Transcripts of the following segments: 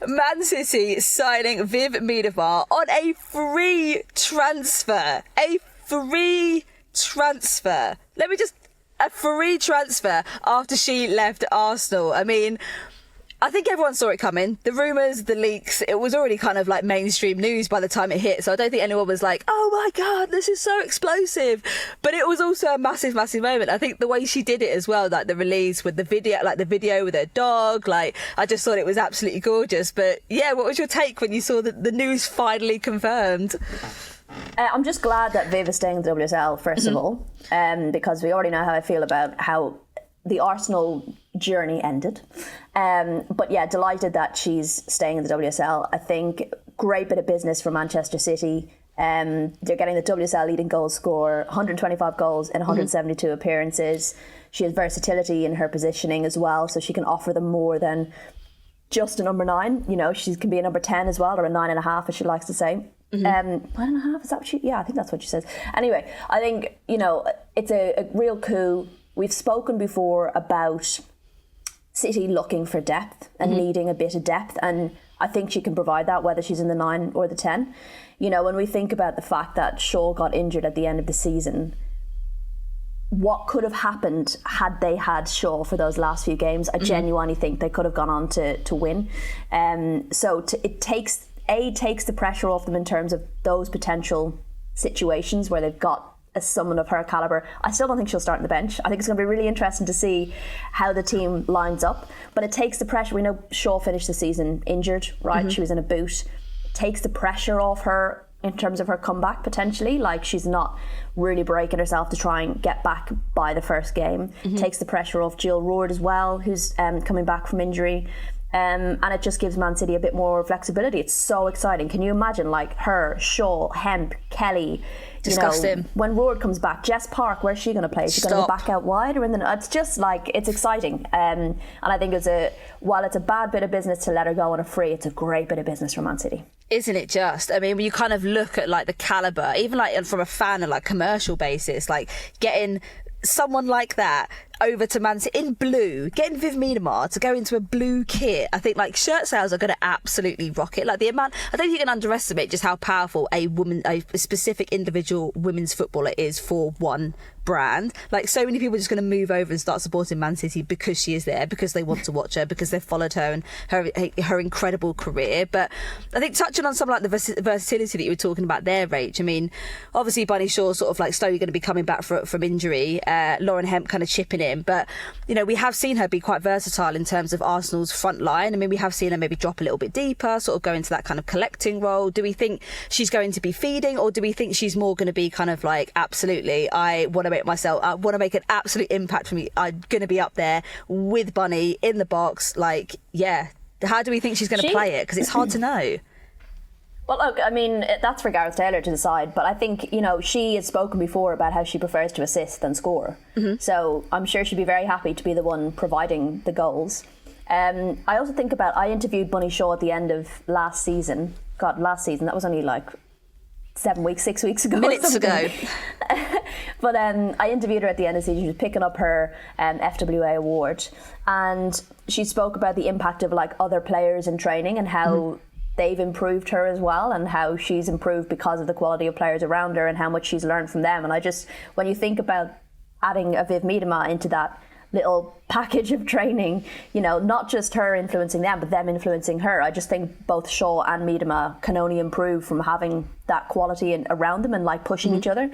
Man City signing Viv Miedema on a free transfer. A free transfer after she left Arsenal. I mean, I think everyone saw it coming. The rumours, the leaks, it was already kind of like mainstream news by the time it hit. So I don't think anyone was like, oh my God, this is so explosive. But it was also a massive, massive moment. I think the way she did it as well, like the release with the video with her dog, like I just thought it was absolutely gorgeous. But yeah, what was your take when you saw the news finally confirmed? I'm just glad that Viv is staying in the WSL, first of all, because we already know how I feel about how the Arsenal journey ended. But yeah, delighted that she's staying in the WSL. I think great bit of business for Manchester City. They're getting the WSL leading goal scorer, 125 goals in 172 appearances. She has versatility in her positioning as well, so she can offer them more than just a number 9. You know, she can be a number 10 as well, or a 9.5, as she likes to say. 9.5, is that what she... Yeah, I think that's what she says. Anyway, I think, you know, it's a real coup. We've spoken before about City looking for depth and needing a bit of depth, and I think she can provide that, whether she's in the 9 or the 10. You know, when we think about the fact that Shaw got injured at the end of the season, what could have happened had they had Shaw for those last few games? I genuinely think they could have gone on to win. It takes the pressure off them in terms of those potential situations where they've got someone of her calibre. I still don't think she'll start on the bench. I think it's going to be really interesting to see how the team lines up. But it takes the pressure. We know Shaw finished the season injured, right? She was in a boot. It takes the pressure off her in terms of her comeback potentially. Like, she's not really breaking herself to try and get back by the first game. Takes the pressure off Jill Roord as well, who's coming back from injury. And it just gives Man City a bit more flexibility. It's so exciting. Can you imagine, like, her, Shaw, Hemp, Kelly, disgusting. When Roord comes back, Jess Park, where's she going to play? Is she going to go back out wide, or in the? It's just like, it's exciting. And I think while it's a bad bit of business to let her go on a free, it's a great bit of business for Man City. Isn't it just? I mean, when you kind of look at like the calibre, even like from a fan and like commercial basis, like getting someone like that over to Man City in blue, getting Viv Miedema to go into a blue kit, I think like shirt sales are going to absolutely rocket. Like the amount, I don't think you can underestimate just how powerful a specific individual women's footballer is for one brand. Like, so many people are just going to move over and start supporting Man City because she is there, because they want to watch her, because they've followed her and her incredible career. But I think touching on some like the versatility that you were talking about there, Rach, I mean, obviously Bunny Shaw's sort of like slowly going to be coming back from injury, Lauren Hemp kind of chipping in, but you know, we have seen her be quite versatile in terms of Arsenal's front line. I mean, we have seen her maybe drop a little bit deeper, sort of go into that kind of collecting role. Do we think she's going to be feeding, or do we think she's more going to be kind of like, absolutely, I want to make an absolute impact for me, I'm going to be up there with Bunny in the box, like, yeah. How do we think she's going to play it? Because it's hard to know. Well, look, I mean, that's for Gareth Taylor to decide, but I think, you know, she has spoken before about how she prefers to assist than score. So I'm sure she'd be very happy to be the one providing the goals. I also think I interviewed Bunny Shaw at the end of last season. God, last season, that was only like 6 weeks ago. Minutes ago. But I interviewed her at the end of the season. She was picking up her FWA award, and she spoke about the impact of like other players in training and how they've improved her as well, and how she's improved because of the quality of players around her and how much she's learned from them. And I just, when you think about adding a Viv Miedema into that little package of training, you know, not just her influencing them, but them influencing her, I just think both Shaw and Miedema can only improve from having that quality around them and like pushing each other.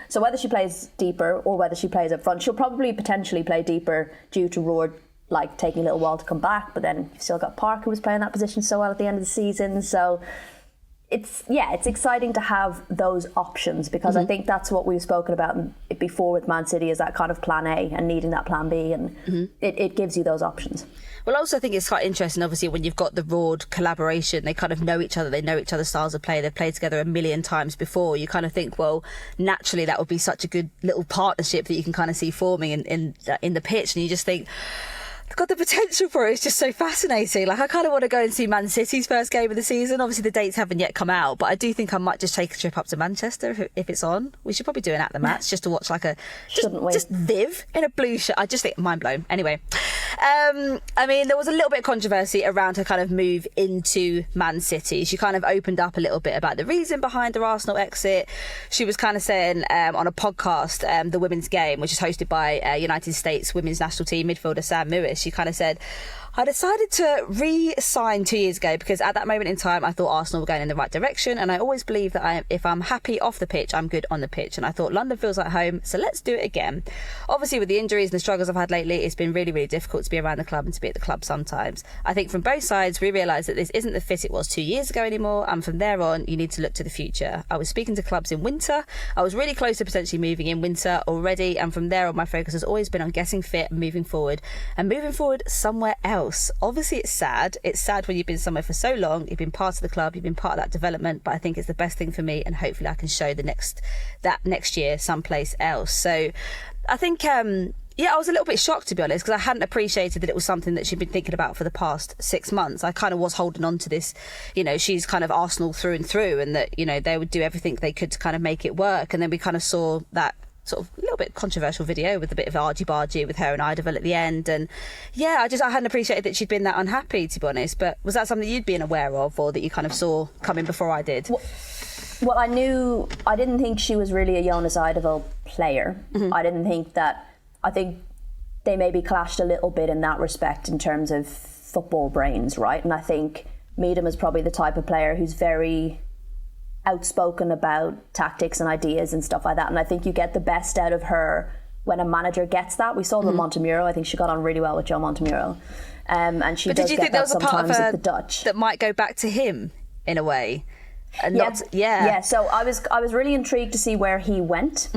So whether she plays deeper or whether she plays up front, she'll probably potentially play deeper due to Roord like taking a little while to come back, but then you've still got Park, who was playing that position so well at the end of the season. So it's exciting to have those options, because I think that's what we've spoken about before with Man City, is that kind of plan A and needing that plan B, and it gives you those options. Well, I also think it's quite interesting, obviously, when you've got the Roord collaboration, they kind of know each other, they know each other's styles of play, they've played together a million times before. You kind of think, well, naturally that would be such a good little partnership that you can kind of see forming in the pitch, and you just think, God, the potential for it is just so fascinating. Like, I kind of want to go and see Man City's first game of the season. Obviously, the dates haven't yet come out, but I do think I might just take a trip up to Manchester if it's on. We should probably do an at the match just to watch like just Viv in a blue shirt. I just think mind blown. Anyway, I mean, there was a little bit of controversy around her kind of move into Man City. She kind of opened up a little bit about the reason behind her Arsenal exit. She was kind of saying on a podcast, The Women's Game, which is hosted by United States women's national team midfielder Sam Lewis, she kind of said, I decided to re-sign 2 years ago because at that moment in time I thought Arsenal were going in the right direction, and I always believe that if I'm happy off the pitch, I'm good on the pitch, and I thought London feels like home, so let's do it again. Obviously, with the injuries and the struggles I've had lately, it's been really, really difficult to be around the club and to be at the club sometimes. I think from both sides we realised that this isn't the fit it was 2 years ago anymore, and from there on you need to look to the future. I was speaking to clubs in winter. I was really close to potentially moving in winter already, and from there on my focus has always been on getting fit and moving forward somewhere else. Obviously, it's sad. It's sad when you've been somewhere for so long, you've been part of the club, you've been part of that development, but I think it's the best thing for me, and hopefully I can show that next year someplace else. So I think I was a little bit shocked, to be honest, because I hadn't appreciated that it was something that she'd been thinking about for the past 6 months. I kind of was holding on to this, she's kind of Arsenal through and through, and that, they would do everything they could to kind of make it work. And then we kind of saw that sort of a little bit controversial video with a bit of argy-bargy with her and Ideville at the end. And I hadn't appreciated that she'd been that unhappy, to be honest. But was that something you'd been aware of, or that you kind of saw coming before I did? Well, I didn't think she was really a Jonas Ideville player. Mm-hmm. I think they maybe clashed a little bit in that respect in terms of football brains, right? And I think Miedema is probably the type of player who's very outspoken about tactics and ideas and stuff like that, and I think you get the best out of her when a manager gets that. We saw them with Montemuro. I think she got on really well with Joe Montemuro, and she. But did you think there was a part of her the Dutch that might go back to him in a way? And So I was really intrigued to see where he went,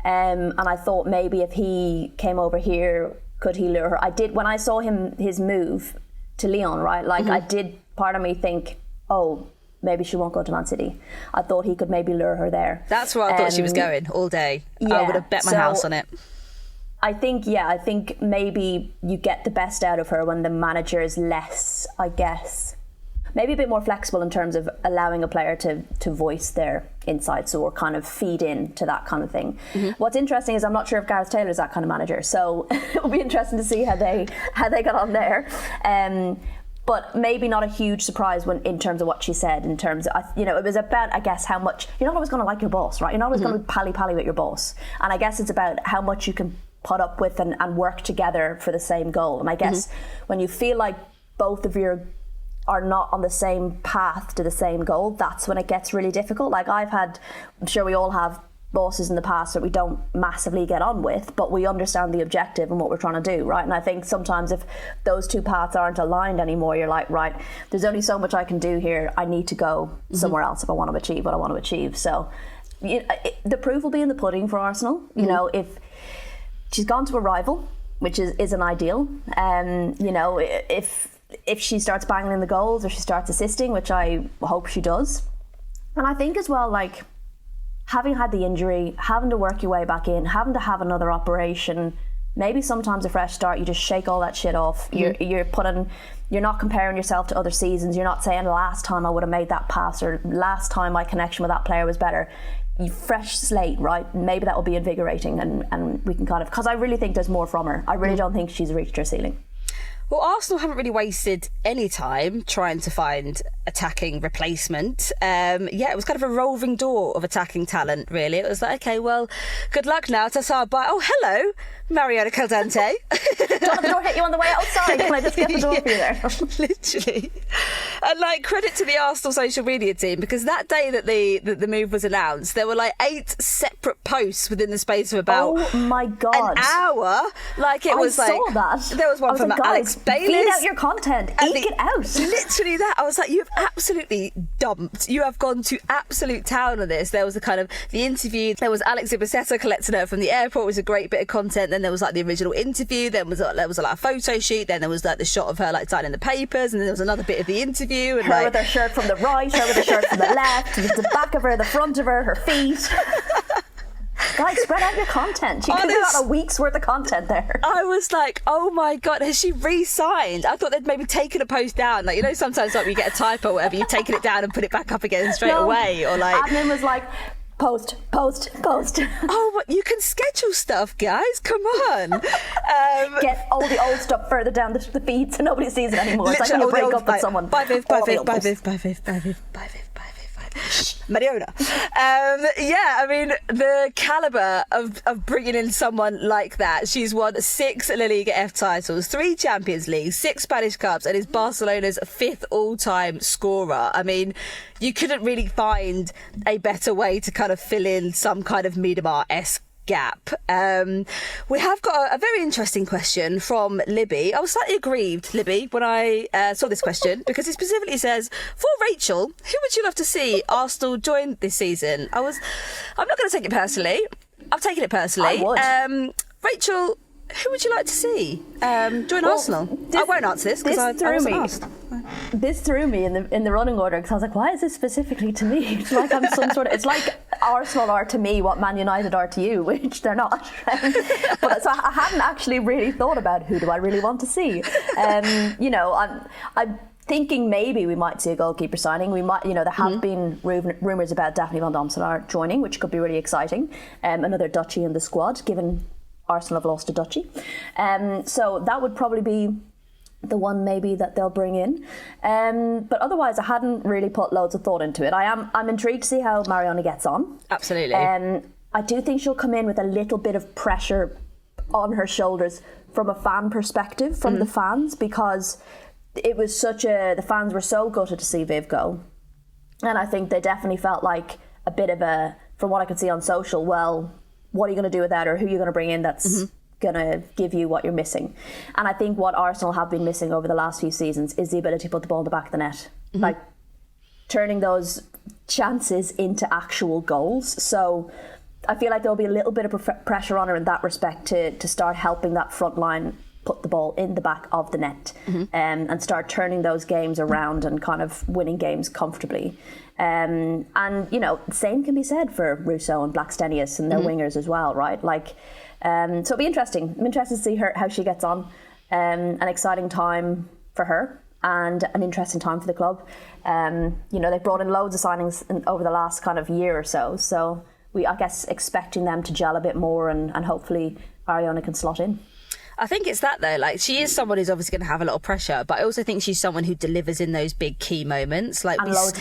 and I thought maybe if he came over here, could he lure her? I did when I saw his move to Lyon, right? Like I did. Part of me think, oh, maybe she won't go to Man City. I thought he could maybe lure her there. That's where I thought she was going all day. I would have bet my house on it. I think maybe you get the best out of her when the manager is less, I guess, maybe a bit more flexible in terms of allowing a player to voice their insights or kind of feed in to that kind of thing. Mm-hmm. What's interesting is I'm not sure if Gareth Taylor is that kind of manager, so it'll be interesting to see how they got on there. But maybe not a huge surprise in terms of what she said, in terms of, it was about, I guess, how much, you're not always going to like your boss, right? You're not always going to be pally-pally with your boss. And I guess it's about how much you can put up with and work together for the same goal. And I guess when you feel like both of you are not on the same path to the same goal, that's when it gets really difficult. Like I'm sure we all have bosses in the past that we don't massively get on with, but we understand the objective and what we're trying to do, right? And I think sometimes if those two paths aren't aligned anymore, you're like, right, there's only so much I can do here. I need to go somewhere else if I want to achieve what I want to achieve. So the proof will be in the pudding for Arsenal. If she's gone to a rival, which is an ideal, if she starts banging in the goals or she starts assisting, which I hope she does. And I think as well, like, having had the injury, having to work your way back in, having to have another operation, maybe sometimes a fresh start, you just shake all that shit off. You're not comparing yourself to other seasons. You're not saying last time I would have made that pass or last time my connection with that player was better. You fresh slate, right? Maybe that will be invigorating and we can kind of, because I really think there's more from her. I really don't think she's reached her ceiling. Well, Arsenal haven't really wasted any time trying to find attacking replacement. It was kind of a roving door of attacking talent, really. It was like, okay, well, good luck now. Tassar bye. Oh, hello, Mariona Caldente. Don't let the door hit you on the way outside. Can I just get the door for you there? Literally. And credit to the Arsenal social media team, because that day that the move was announced, there were 8 separate posts within the space of about an hour. I saw that. There was one from Alex Bayliss. Feed out your content. Eke it out. Literally that. I was like, you've absolutely dumped. You have gone to absolute town on this. There was the interview. There was Alex Ibiseta collecting her from the airport. It was a great bit of content. Then there was the original interview. Then there was a photo shoot. Then there was the shot of her signing the papers. And then there was another bit of the interview. And her with her shirt from the right, her with her shirt from the left, the back of her, the front of her feet. Guys, spread out your content. You could have got a week's worth of content there. I was like, oh my God, has she re-signed? I thought they'd maybe taken a post down. Like, you know, sometimes like you get a typo or whatever, you've taken it down and put it back up again straight away. Or like, admin was like, post. Oh, but you can schedule stuff, guys. Come on. Get all the old stuff further down the feed so nobody sees it anymore. It's like when you break up with someone. Bye Viv. Mariona. Yeah, I mean, the calibre of bringing in someone like that. She's won 6 La Liga F titles, 3 Champions Leagues, 6 Spanish Cups, and is Barcelona's 5th all-time scorer. I mean, you couldn't really find a better way to kind of fill in some kind of Miedema-esque gap. We have got a very interesting question from Libby. I was slightly aggrieved, Libby, when I saw this question because it specifically says, for Rachel, who would you love to see Arsenal join this season? I'm not going to take it personally. I've taken it personally. I would. Rachel, who would you like to see join Arsenal? I won't answer this because I wasn't asked. This threw me in the running order because I was like, why is this specifically to me? It's like I'm some sort of. It's like Arsenal are to me what Man United are to you, which they're not. But so I hadn't actually really thought about who do I really want to see. You know, I'm thinking maybe we might see a goalkeeper signing. We might, you know, there have been rumours about Daphne van Domselaar joining, which could be really exciting. Another Dutchie in the squad, given Arsenal have lost a Dutchie. So that would probably be the one maybe that they'll bring in. But otherwise, I hadn't really put loads of thought into it. I'm intrigued to see how Mariona gets on. Absolutely. I do think she'll come in with a little bit of pressure on her shoulders from a fan perspective, from the fans, because it was the fans were so gutted to see Viv go. And I think they definitely felt like a bit of a, from what I could see on social, well, what are you going to do with that, or who are you going to bring in that's going to give you what you're missing? And I think what Arsenal have been missing over the last few seasons is the ability to put the ball in the back of the net, like turning those chances into actual goals. So I feel like there'll be a little bit of pressure on her in that respect to start helping that front line put the ball in the back of the net and start turning those games around and kind of winning games comfortably. And, you know, the same can be said for Russo and Blackstenius and their wingers as well, right? Like, so it'll be interesting. I'm interested to see how she gets on. An exciting time for her and an interesting time for the club. You know, they've brought in loads of signings over the last kind of year or so. So I guess, expecting them to gel a bit more and hopefully Ariana can slot in. I think it's that though, like she is someone who's obviously going to have a lot of pressure, but I also think she's someone who delivers in those big key moments. Like, and loads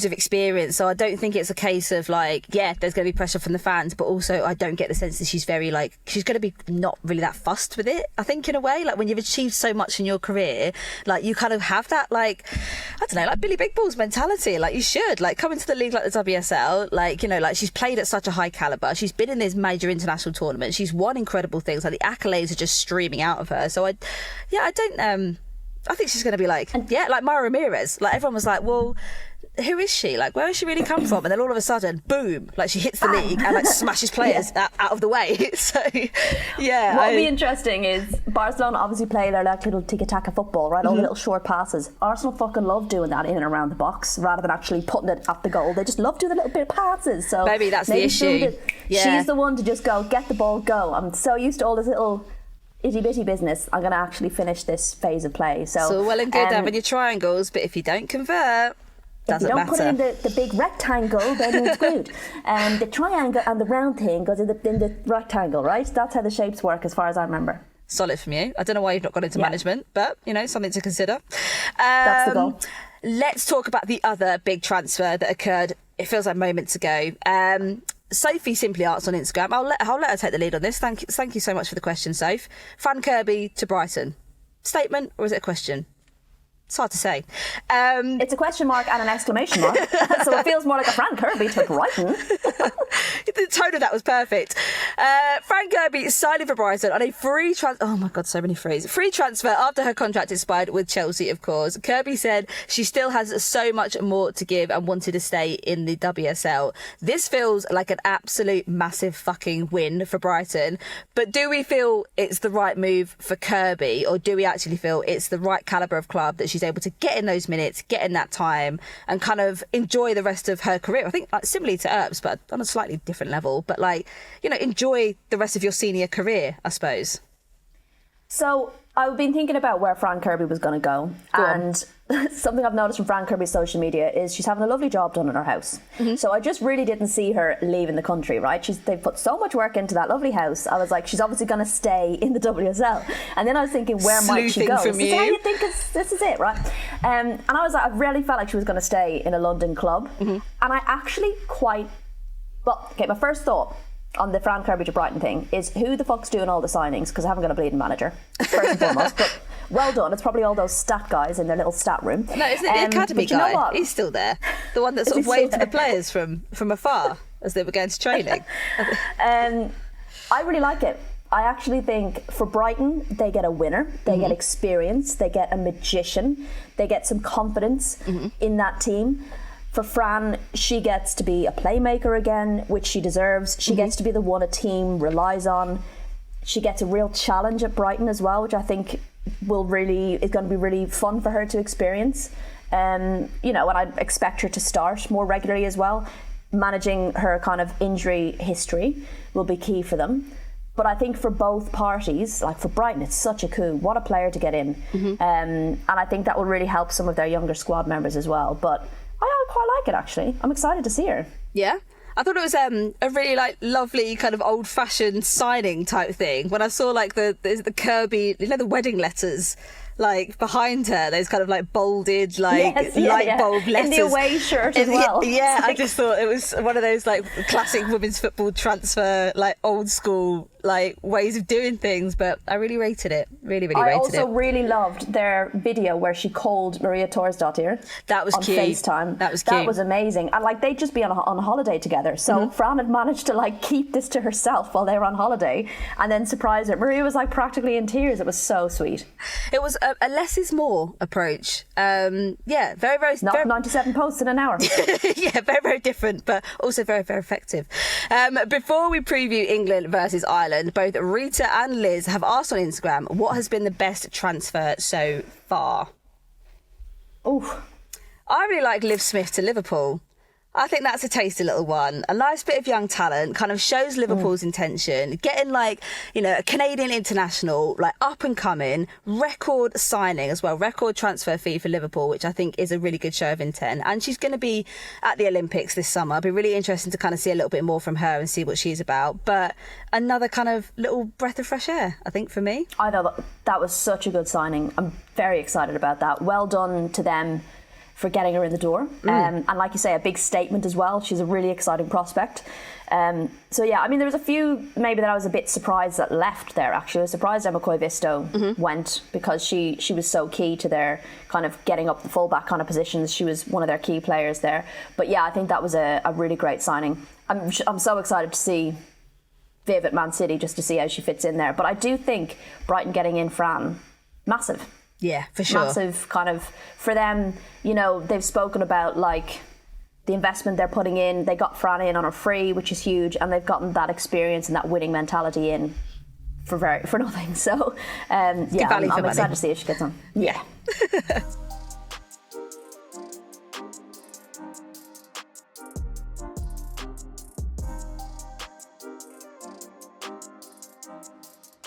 of experience. So I don't think it's a case of like, yeah, there's going to be pressure from the fans, but also I don't get the sense that she's very like, she's going to be not really that fussed with it. I think in a way, like when you've achieved so much in your career, like you kind of have that like, I don't know, like Billy Big Balls mentality. Like you should like come into the league like the WSL, like, you know, like she's played at such a high caliber. She's been in these major international tournaments. She's won incredible things. Like the accolades are just streaming out of her. So I think she's going to be like, like Mara Ramirez. Like everyone was like, well, who is she? Like, where has she really come from? And then all of a sudden, boom, like she hits the league and like smashes players out of the way. So, yeah. What'll be interesting is Barcelona obviously play their like little tiki-taka football, right? All the little short passes. Arsenal fucking love doing that in and around the box rather than actually putting it at the goal. They just love doing the little bit of passes. So maybe that's the issue. She's the one to just go, get the ball, go. I'm so used to all this little itty-bitty business. I'm going to actually finish this phase of play. So it's all well and good having your triangles, but if you don't convert, doesn't matter. If you don't put in the big rectangle, then you're screwed. The triangle and the round thing goes in the rectangle, right? That's how the shapes work as far as I remember. Solid from you. I don't know why you've not got into management, but, you know, something to consider. That's the goal. Let's talk about the other big transfer that occurred, it feels like moments ago. Sophie simply asks on Instagram. I'll let her take the lead on this. Thank you so much for the question, Soph. Fran Kirby to Brighton. Statement or is it a question? It's hard to say. It's a question mark and an exclamation mark. So it feels more like a Fran Kirby to Brighton. The tone of that was perfect. Fran Kirby is signing for Brighton on a free transfer. Oh my God, so many phrases. Free transfer after her contract expired with Chelsea, of course. Kirby said she still has so much more to give and wanted to stay in the WSL. This feels like an absolute massive fucking win for Brighton. But do we feel it's the right move for Kirby, or do we actually feel it's the right calibre of club that she's able to get in those minutes, get in that time and kind of enjoy the rest of her career? I think like similarly to Earps, but on a slightly slightly different level, but like, you know, enjoy the rest of your senior career, I suppose. So I've been thinking about where Fran Kirby was going to go, and something I've noticed from Fran Kirby's social media is she's having a lovely job done in her house. So I just really didn't see her leaving the country, right? They've put so much work into that lovely house. I was like, she's obviously going to stay in the WSL. And then I was thinking, where might she go? From this is how you think this is it, right? And I was like, I really felt like she was going to stay in a London club. And I actually my first thought on the Fran Kirby to Brighton thing is, who the fuck's doing all the signings? Because I haven't got a bleeding manager, first and foremost. But well done. It's probably all those stat guys in their little stat room. No, isn't it the academy guy? You know what? He's still there. The one that sort of waved to the players from afar as they were going to training. I really like it. I actually think for Brighton, they get a winner, they get experience, they get a magician, they get some confidence in that team. For Fran, she gets to be a playmaker again, which she deserves. She gets to be the one a team relies on. She gets a real challenge at Brighton as well, which I think is going to be really fun for her to experience. You know, and I expect her to start more regularly as well. Managing her kind of injury history will be key for them. But I think for both parties, like for Brighton, it's such a coup. What a player to get in. And I think that will really help some of their younger squad members as well. But I quite like it, actually. I'm excited to see her. Yeah. I thought it was a really like lovely kind of old-fashioned signing type thing. When I saw like the Kirby, you know, the wedding letters like behind her, those kind of like bolded light bulb letters in the away shirt as well. Yeah, I just thought it was one of those like classic women's football transfer, like old school like ways of doing things. But I really rated it. Really rated it. I also really loved their video where she called Maria Torsdottir. That was cute. On FaceTime. That was cute. That was amazing. And like they'd just be on holiday together. So Fran had managed to like keep this to herself while they were on holiday and then surprise her. Maria was like practically in tears. It was so sweet. It was a less is more approach. Very, very... Not 97 posts in an hour. Yeah, very, very different, but also very, very effective. Before we preview England versus Ireland, both Rita and Liz have asked on Instagram what has been the best transfer so far. Ooh. I really like Liv Smith to Liverpool. I think that's a tasty little one. A nice bit of young talent, kind of shows Liverpool's intention. Getting like, you know, a Canadian international, like up and coming, record signing as well, record transfer fee for Liverpool, which I think is a really good show of intent. And she's going to be at the Olympics this summer. It'll be really interesting to kind of see a little bit more from her and see what she's about. But another kind of little breath of fresh air, I think, for me. I thought that was such a good signing. I'm very excited about that. Well done to them for getting her in the door. And like you say, a big statement as well. She's a really exciting prospect. So yeah, I mean, there was a few maybe that I was a bit surprised that left there, actually. I was surprised Emma Coy-Visto went because she was so key to their kind of getting up the fullback kind of positions. She was one of their key players there. But yeah, I think that was a really great signing. I'm so excited to see Viv at Man City just to see how she fits in there. But I do think Brighton getting in Fran, massive. Yeah, for sure. Massive kind of, for them, you know, they've spoken about like the investment they're putting in. They got Fran in on a free, which is huge, and they've gotten that experience and that winning mentality in for nothing. So, I'm excited to see if she gets on. Yeah.